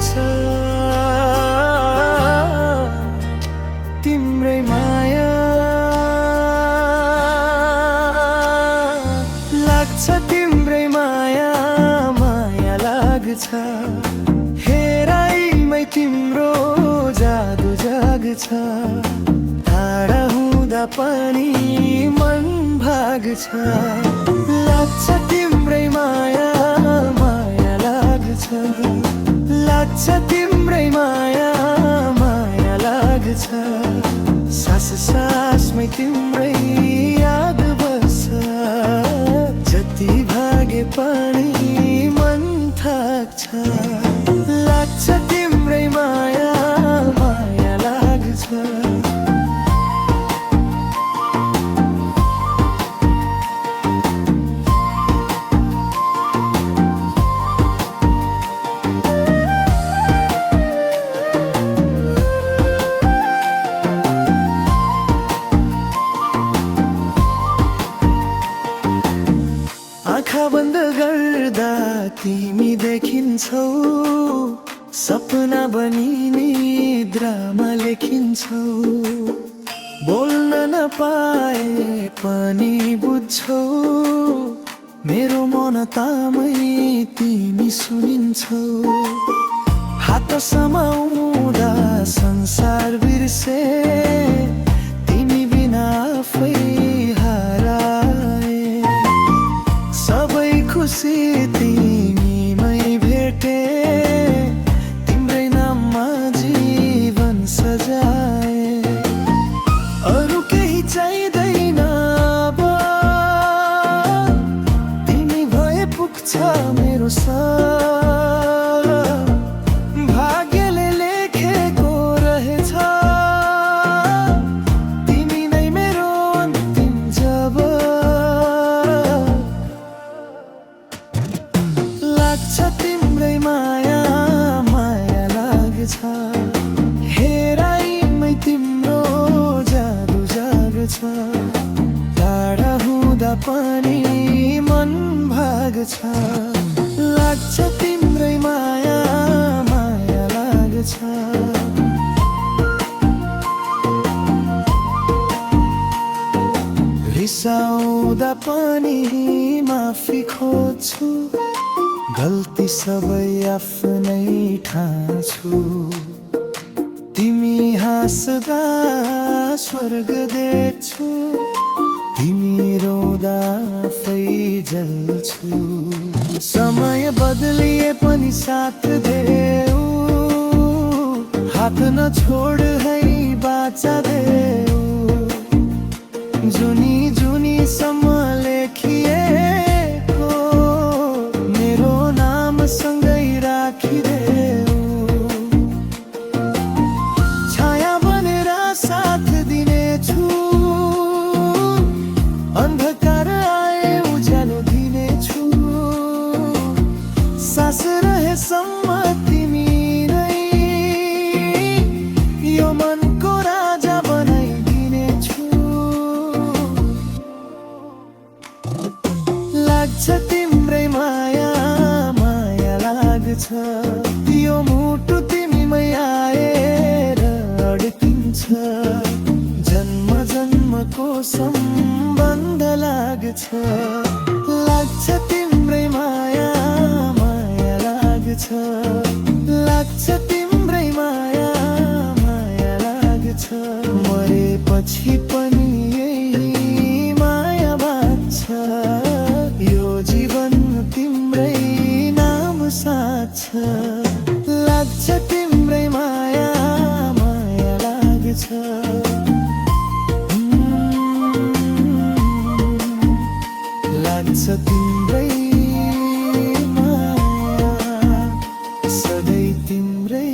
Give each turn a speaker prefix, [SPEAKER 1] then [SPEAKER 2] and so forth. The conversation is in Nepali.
[SPEAKER 1] लाग्छ तिम्रै माया लाग्छ तिम्रै माया माया लाग्छ हेराइमै तिम्रो जादु जाग्छ टाढा हुँदा पनि मन भाग्छ लाग्छ तिम्रै माया माया लाग्छ तिम्रै माया माया लाग्छ सास सासमै तिम्रै याद बस्छ जति भागे पनि मन थाक्छ लाग्छ तिम्रै माया माया लाग्छ आँखा बन्द गर्दा तिमी देखिन्छौ सपना बनी निद्रामा लेखिन्छौ बोल्न नपाए पनि बुझ्छौ मेरो मनतामै तिमी सुनिन्छौ हात समाउँदा संसार बिर्से तिमी बिना आफै खुसी तिमीमै भेटे तिम्रै नाममा जीवन सजाए अरू केही चाहिँदैन अब तिमी भए पुग्छ मेरो साथ भाग्यले लेखेको रहेछ तिमी नै मेरो अन्तिम जब लाग्छ तिम्रै माया माया लाग्छ हेराइमै तिम्रो जादु जाग्छ टाढा हुँदा पनि मन भाग्छ लाग्छ तिम्रै माया माया लाग्छ रिसाउँदा पनि माफी खोज्छु गल्ती सबै आफ्नै ठान्छु तिमी हाँस्दा स्वर्ग देख्छु तिमी रोदा आफै जल्छु समय बदलिए पनि साथ देऊ हात नछोड है बाचा देऊ जुनी जुनी सम्म लेखिएको मेरो नाम सँगै राखिदेऊ छाया बनेर साथ दिनेछु अन्धकार आए उज्यालो दिनेछु सास रहेसम्म तिमी नै यो मनको राजा बनाइदिनेछु लाग्छ तिम्रै माया माया लाग्छ यो मुटु तिमीमै आएर अड्किन्छ जन्म जन्मको सम्बन्ध लाग्छ लाग्छ तिम्रै माया माया लाग्छ लाग्छ तिम्रै माया माया लाग्छ मरेपछि पनि यही माया बाँच्छ यो जीवन तिम्रै नाम साथ छ लाग्छ तिम्रै माया माया लाग्छ लाग्छ तिम्रै माया सधैँ तिम्रै